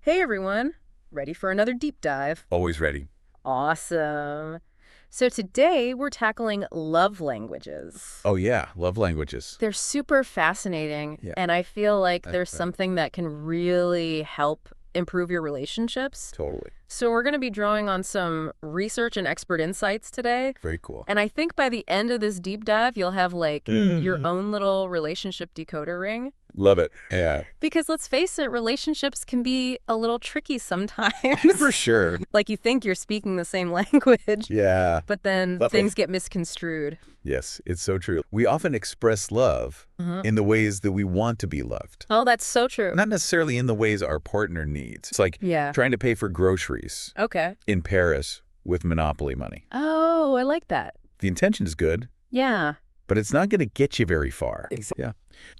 Hey everyone, ready for another deep dive? Always ready. Awesome. So today we're tackling love languages. Oh, yeah. Love languages. They're super fascinating, Yeah. and I feel like That's there's right. something that can really help improve your relationships. Totally. So we're going to be drawing on some research and expert insights today. Very cool. And I think by the end of this deep dive, you'll have like your own little relationship decoder ring. Love it. Yeah. Because let's face it, relationships can be a little tricky sometimes. For sure. Like you think you're speaking the same language, Yeah. but then Love things it. get misconstrued. Yes, it's so true. We often express love in the ways that we want to be loved. Oh, that's so true. Not necessarily in the ways our partner needs. It's like Yeah. trying to pay for groceries Okay. in Paris with Monopoly money. Oh, I like that. The intention is good, Yeah. but it's not going to get you very far. Exactly. Yeah.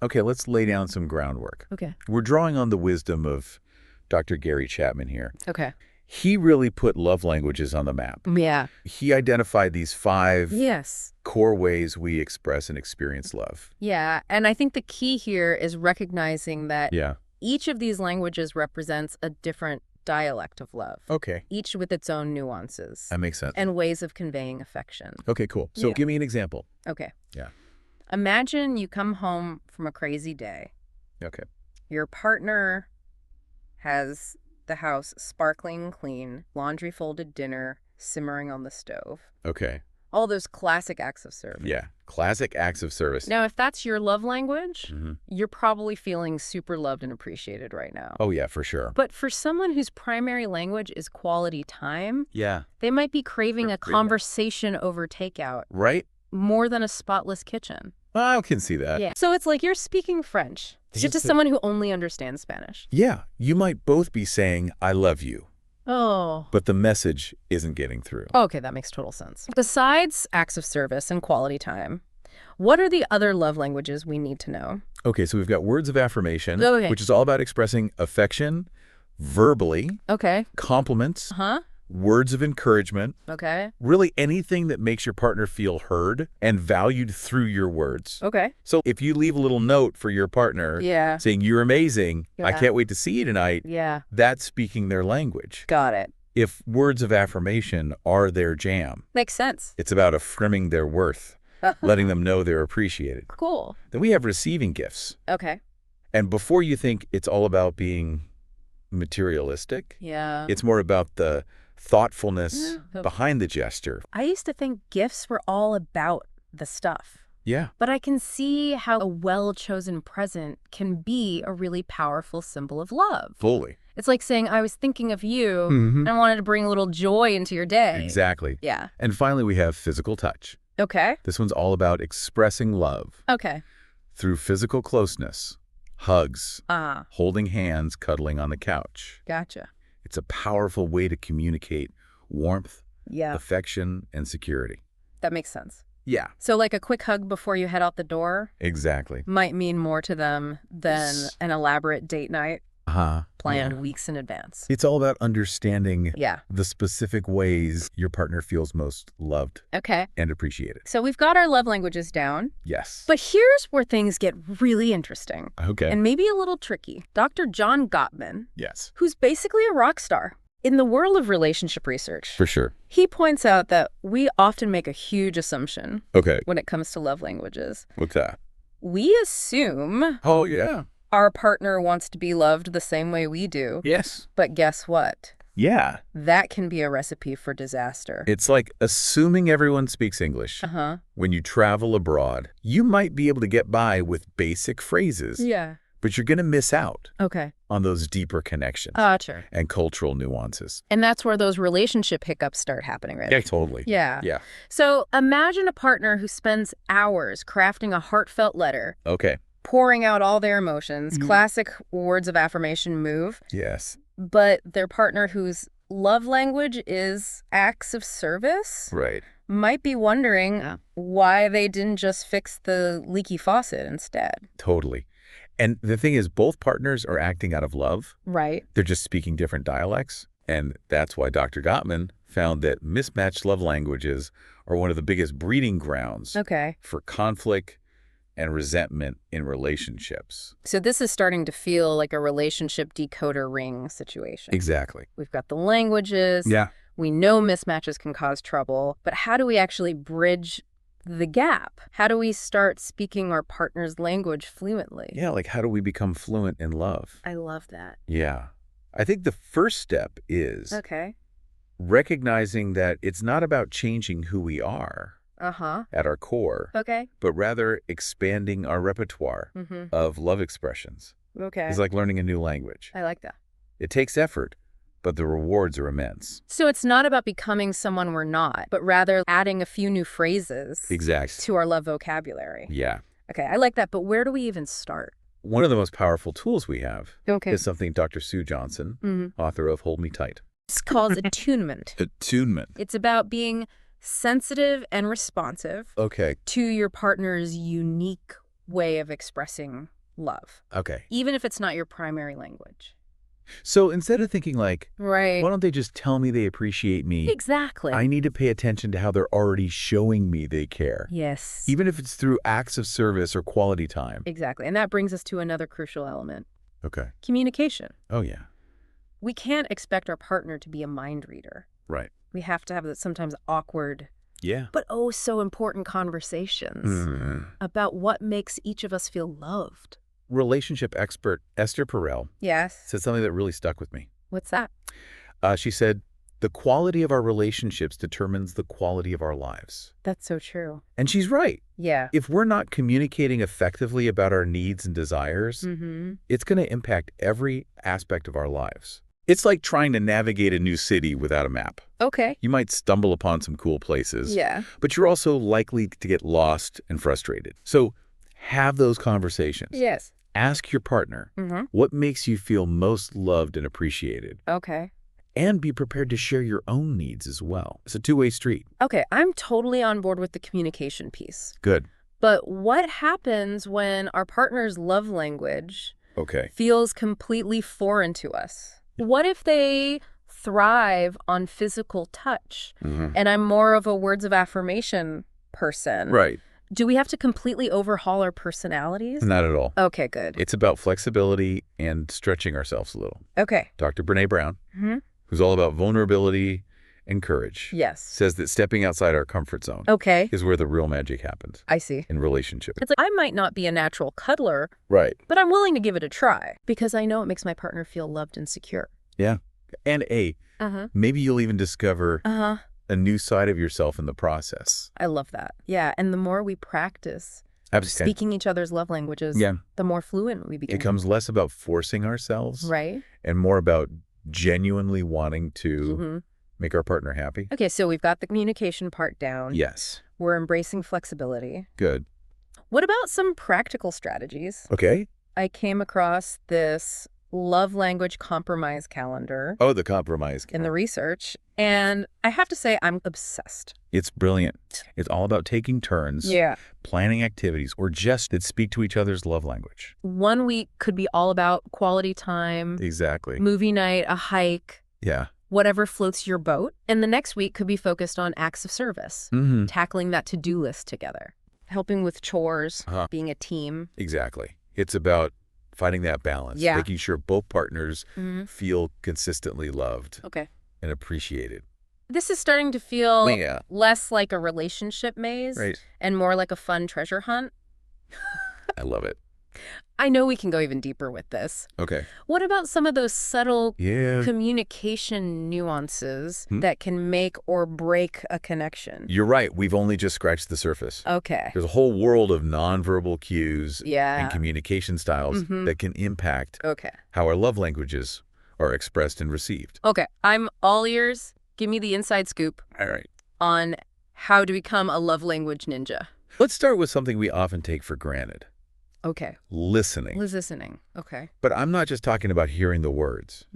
Okay, let's lay down some groundwork. Okay. We're drawing on the wisdom of Dr. Gary Chapman here. Okay. He really put love languages on the map. Yeah. He identified these 5 Yes. core ways we express and experience love. Yeah. And I think the key here is recognizing that Yeah. each of these languages represents a different dialect of love, Okay. each with its own nuances That makes sense. and ways of conveying affection. Okay, cool. So Yeah. give me an example. Okay. Yeah. Imagine you come home from a crazy day. Okay. Your partner has the house sparkling clean, laundry folded dinner simmering on the stove. Okay. All those classic acts of service. Yeah. Classic acts of service. Now, if that's your love language, Mhm. you're probably feeling super loved and appreciated right now. Oh, yeah, for sure. But for someone whose primary language is quality time, Yeah. they might be craving a Craving it. conversation over takeout Right? more than a spotless kitchen. I can see that. Yeah. So it's like you're speaking French to someone who only understands Spanish. Yeah. You might both be saying, I love you, Oh. but the message isn't getting through. Okay, that makes total sense. Besides acts of service and quality time, what are the other love languages we need to know? Okay, so we've got words of affirmation, Okay. which is all about expressing affection verbally, Okay. compliments, Huh? words of encouragement, Okay. really anything that makes your partner feel heard and valued through your words. Okay. So if you leave a little note for your partner Yeah. saying, you're amazing, I Yeah. can't wait to see you tonight, Yeah. that's speaking their language. Got it. If words of affirmation are their jam, Makes sense. it's about affirming their worth, letting them know they're appreciated. Cool. Then we have receiving gifts. Okay. And before you think it's all about being materialistic, Yeah. it's more about the thoughtfulness Yeah. behind the gesture. I used to think gifts were all about the stuff. Yeah. But I can see how a well-chosen present can be a really powerful symbol of love. Fully. It's like saying, I was thinking of you Mhm. and I wanted to bring a little joy into your day. Exactly. Yeah. And finally, we have physical touch. Okay. This one's all about expressing love Okay. through physical closeness, hugs, Ah, holding hands, cuddling on the couch. gotcha. It's a powerful way to communicate warmth, Yeah, affection, and security. that makes sense. Yeah, So like a quick hug before you head out the door exactly. might mean more to them than an elaborate date night planned weeks in advance. It's all about understanding Yeah. the specific ways your partner feels most loved Okay. and appreciated. So we've got our love languages down, Yes. but here's where things get really interesting Okay. and maybe a little tricky. Dr. John Gottman, Yes. who's basically a rock star in the world of relationship research, For sure. he points out that we often make a huge assumption Okay. when it comes to love languages. What's that? We assume Oh, yeah. our partner wants to be loved the same way we do. Yes. But guess what? Yeah. That can be a recipe for disaster. It's like assuming everyone speaks English. Uh-huh. When you travel abroad, you might be able to get by with basic phrases, Yeah. but you're going to miss out Okay. on those deeper connections Sure. and cultural nuances. And that's where those relationship hiccups start happening, right? Yeah, totally. Yeah. Yeah. So imagine a partner who spends hours crafting a heartfelt letter, Okay. pouring out all their emotions, Mhm. classic words of affirmation move, Yes. but their partner whose love language is acts of service Right. might be wondering why they didn't just fix the leaky faucet instead. Totally. And the thing is, both partners are acting out of love. Right. They're just speaking different dialects. And that's why Dr. Gottman found that mismatched love languages are one of the biggest breeding grounds Okay. for conflict and resentment in relationships. So this is starting to feel like a relationship decoder ring situation. Exactly. We've got the languages. Yeah. We know mismatches can cause trouble, but how do we actually bridge the gap? How do we start speaking our partner's language fluently? Yeah, like how do we become fluent in love? I love that. Yeah. I think the first step is Okay. recognizing that it's not about changing who we are Uh-huh. at our core, Okay. but rather expanding our repertoire Mm-hmm. of love expressions. Okay. It's like learning a new language. I like that. It takes effort, but the rewards are immense. So it's not about becoming someone we're not, but rather adding a few new phrases Exactly. to our love vocabulary. Yeah. Okay, I like that, but where do we even start? One of the most powerful tools we have Okay. is something Dr. Sue Johnson, author of Hold Me Tight. It's called attunement. Attunement. It's about being sensitive and responsive Okay. to your partner's unique way of expressing love, Okay. even if it's not your primary language. So instead of thinking like, Right. why don't they just tell me they appreciate me? Exactly. I need to pay attention to how they're already showing me they care. Yes. Even if it's through acts of service or quality time. Exactly. And that brings us to another crucial element. Okay. Communication. Oh, yeah. We can't expect our partner to be a mind reader. Right. We have to have that sometimes awkward, Yeah. but oh so important conversations Mhm. about what makes each of us feel loved. Relationship expert Esther Perel Yes. said something that really stuck with me. What's that? She said, the quality of our relationships determines the quality of our lives. That's so true. And she's right. Yeah. If we're not communicating effectively about our needs and desires, it's going to impact every aspect of our lives. It's like trying to navigate a new city without a map. Okay. You might stumble upon some cool places, Yeah. but you're also likely to get lost and frustrated. So have those conversations. Yes. Ask your partner, what makes you feel most loved and appreciated? Okay. And be prepared to share your own needs as well. It's a two-way street. Okay, I'm totally on board with the communication piece. Good. But what happens when our partner's love language feels completely foreign to us? What if they thrive on physical touch and I'm more of a words of affirmation person? Right. Do we have to completely overhaul our personalities? Not at all. Okay, good. It's about flexibility and stretching ourselves a little. Okay. Dr. Brene Brown, who's all about vulnerability and courage, Yes. says that stepping outside our comfort zone Okay. is where the real magic happens I see. in relationships. It's like I might not be a natural cuddler, Right. but I'm willing to give it a try because I know it makes my partner feel loved and secure. Yeah. And maybe you'll even discover a new side of yourself in the process. I love that. Yeah, and the more we practice speaking each other's love languages, the more fluent we become. It becomes less about forcing ourselves, right? And more about genuinely wanting to make our partner happy. Okay, so we've got the communication part down. Yes. We're embracing flexibility. Good. What about some practical strategies? Okay. I came across this love language compromise calendar. Oh, the compromise. In the research. And I have to say, I'm obsessed. It's brilliant. It's all about taking turns, planning activities, or just that speak to each other's love language. 1 week could be all about quality time. Exactly. Movie night, a hike. Yeah. Whatever floats your boat. And the next week could be focused on acts of service, tackling that to-do list together, helping with chores, being a team. Exactly. It's about finding that balance, making sure both partners feel consistently loved and appreciated. This is starting to feel less like a relationship maze and more like a fun treasure hunt. I love it. I know we can go even deeper with this. Okay. What about some of those subtle communication nuances that can make or break a connection? You're right. We've only just scratched the surface. Okay. There's a whole world of nonverbal cues and communication styles that can impact how our love languages are expressed and received. Okay. I'm all ears. Give me the inside scoop. All right. On how to become a love language ninja. Let's start with something we often take for granted. Okay. Listening. Listening. Okay. But I'm not just talking about hearing the words.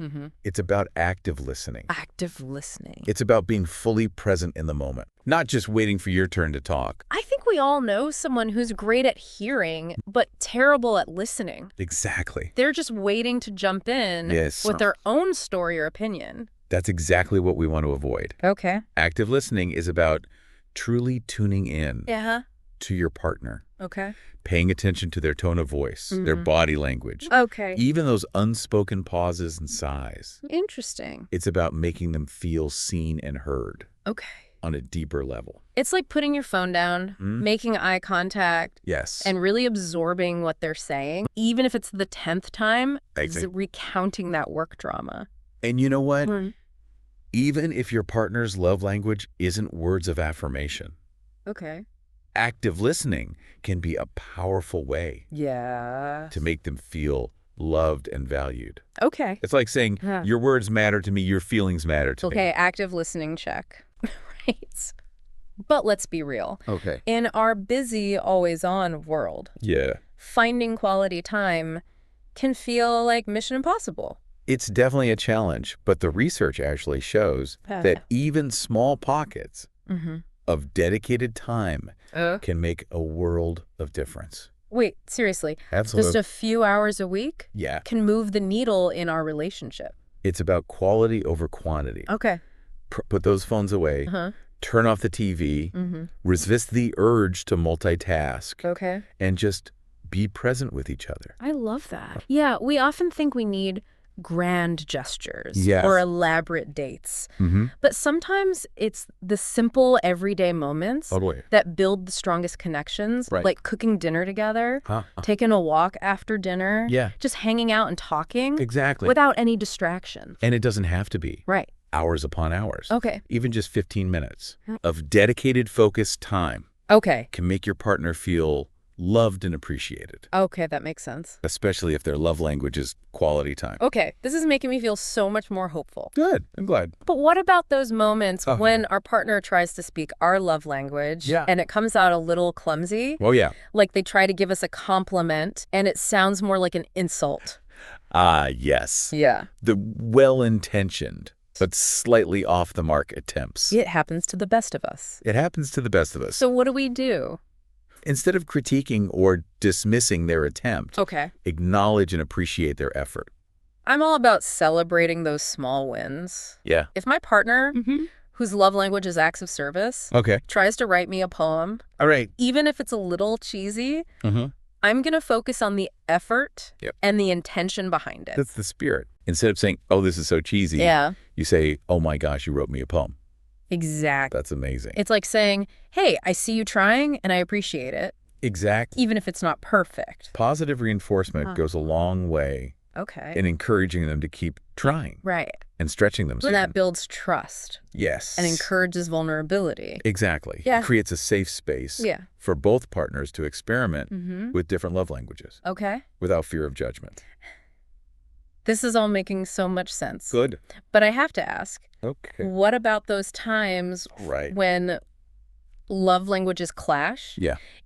It's about active listening. Active listening. It's about being fully present in the moment, not just waiting for your turn to talk. I think we all know someone who's great at hearing, but terrible at listening. Exactly. They're just waiting to jump in with their own story or opinion. That's exactly what we want to avoid. Okay. Active listening is about truly tuning in. to your partner. Okay. Paying attention to their tone of voice, their body language. Okay. Even those unspoken pauses and sighs. Interesting. It's about making them feel seen and heard. Okay. On a deeper level. It's like putting your phone down, making eye contact, yes, and really absorbing what they're saying, even if it's the 10th time, exactly. recounting that work drama. And you know what? Even if your partner's love language isn't words of affirmation, okay, active listening can be a powerful way to make them feel loved and valued. Okay. It's like saying, your words matter to me, your feelings matter to me. Okay, active listening check. Right. But let's be real. Okay. In our busy, always-on world, finding quality time can feel like mission impossible. It's definitely a challenge, but the research actually shows that even small pockets of dedicated time can make a world of difference. Wait, seriously? Absolutely. Just a few hours a week can move the needle in our relationship. It's about quality over quantity. Okay. Put those phones away, turn off the TV, resist the urge to multitask, and just be present with each other. I love that. Yeah, we often think we need grand gestures or elaborate dates. But sometimes it's the simple everyday moments that build the strongest connections, like cooking dinner together, taking a walk after dinner, just hanging out and talking without any distraction. And it doesn't have to be. Right. Hours upon hours. Okay. Even just 15 minutes of dedicated, focused time can make your partner feel loved and appreciated. Okay, that makes sense. Especially if their love language is quality time. Okay, this is making me feel so much more hopeful. Good. I'm glad. But what about those moments when our partner tries to speak our love language and it comes out a little clumsy? Oh, yeah. Like they try to give us a compliment and it sounds more like an insult. Yes. Yeah. The well-intentioned but slightly off the mark attempts. It happens to the best of us. It happens to the best of us. So what do we do? Instead of critiquing or dismissing their attempt, acknowledge and appreciate their effort. I'm all about celebrating those small wins. Yeah. If my partner, whose love language is acts of service, tries to write me a poem, even if it's a little cheesy, I'm going to focus on the effort and the intention behind it. That's the spirit. Instead of saying, oh, this is so cheesy, you say, oh my gosh, you wrote me a poem. Exactly. That's amazing. It's like saying, hey, I see you trying and I appreciate it. Exactly. Even if it's not perfect. Positive reinforcement goes a long way in encouraging them to keep trying. Right. And stretching themselves. And that builds trust. Yes. And encourages vulnerability. Exactly. Yeah. It creates a safe space for both partners to experiment with different love languages. Without fear of judgment. This is all making so much sense. Good. But I have to ask, what about those times when love languages clash?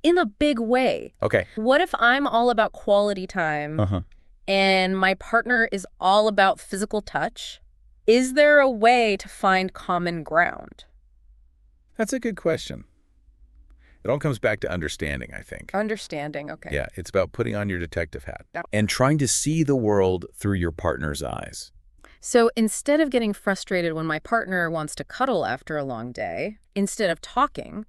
In a big way. What if I'm all about quality time and my partner is all about physical touch? Is there a way to find common ground? That's a good question. It all comes back to understanding, I think. Understanding, okay. Yeah, it's about putting on your detective hat and trying to see the world through your partner's eyes. So instead of getting frustrated when my partner wants to cuddle after a long day, instead of talking,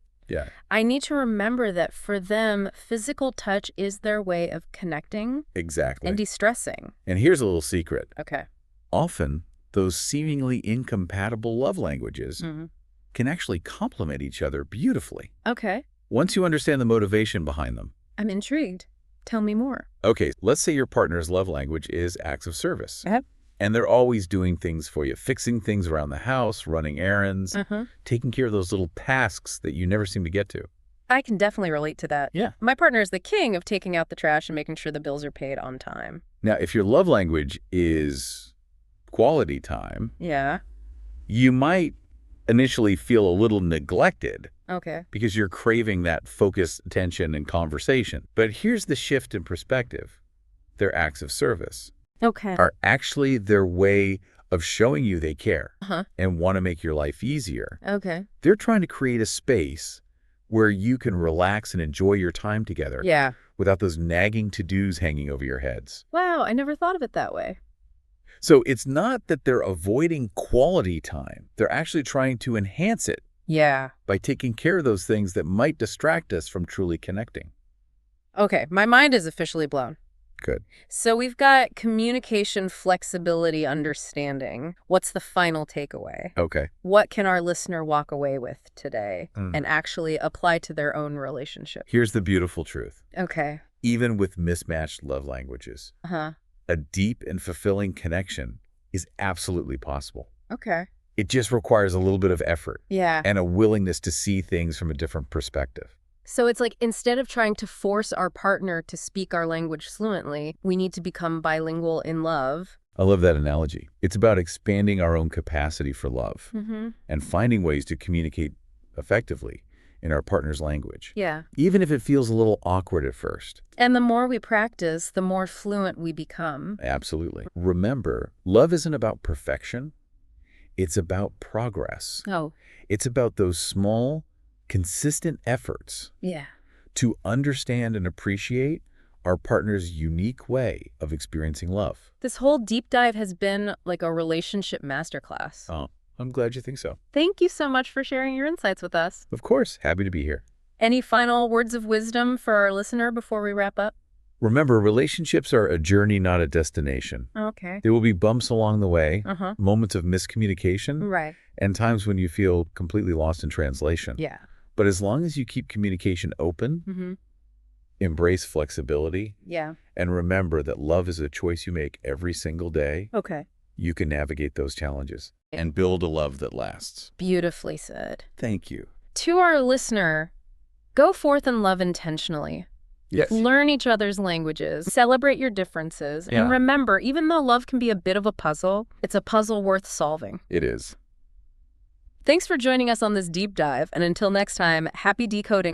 I need to remember that for them, physical touch is their way of connecting and de-stressing. And here's a little secret. Often, those seemingly incompatible love languages can actually complement each other beautifully. Once you understand the motivation behind them. I'm intrigued. Tell me more. Okay, let's say your partner's love language is acts of service. And they're always doing things for you, fixing things around the house, running errands, taking care of those little tasks that you never seem to get to. I can definitely relate to that. Yeah. My partner is the king of taking out the trash and making sure the bills are paid on time. Now, if your love language is quality time, you might initially feel a little neglected. Because you're craving that focused attention and conversation. But here's the shift in perspective. Their acts of service are actually their way of showing you they care and want to make your life easier. They're trying to create a space where you can relax and enjoy your time together without those nagging to-dos hanging over your heads. Wow, I never thought of it that way. So it's not that they're avoiding quality time. They're actually trying to enhance it Yeah. by taking care of those things that might distract us from truly connecting. Okay, my mind is officially blown. Good. So we've got communication, flexibility, understanding. What's the final takeaway? Okay. What can our listener walk away with today and actually apply to their own relationship? Here's the beautiful truth. Okay. Even with mismatched love languages, a deep and fulfilling connection is absolutely possible. Okay. It just requires a little bit of effort. Yeah. And a willingness to see things from a different perspective. So it's like instead of trying to force our partner to speak our language fluently, we need to become bilingual in love. I love that analogy. It's about expanding our own capacity for love and finding ways to communicate effectively in our partner's language. Yeah. Even if it feels a little awkward at first. And the more we practice, the more fluent we become. Absolutely. Remember, love isn't about perfection. It's about progress. Oh. It's about those small, consistent efforts to understand and appreciate our partner's unique way of experiencing love. This whole deep dive has been like a relationship masterclass. Oh, I'm glad you think so. Thank you so much for sharing your insights with us. Of course, happy to be here. Any final words of wisdom for our listener before we wrap up? Remember, relationships are a journey, not a destination. Okay. There will be bumps along the way, moments of miscommunication, and times when you feel completely lost in translation. Yeah. But as long as you keep communication open, embrace flexibility, and remember that love is a choice you make every single day, you can navigate those challenges and build a love that lasts. Beautifully said. Thank you. To our listener, go forth and love intentionally. Yes. Learn each other's languages, celebrate your differences, and remember, even though love can be a bit of a puzzle, it's a puzzle worth solving. It is. Thanks for joining us on this deep dive, and until next time, happy decoding.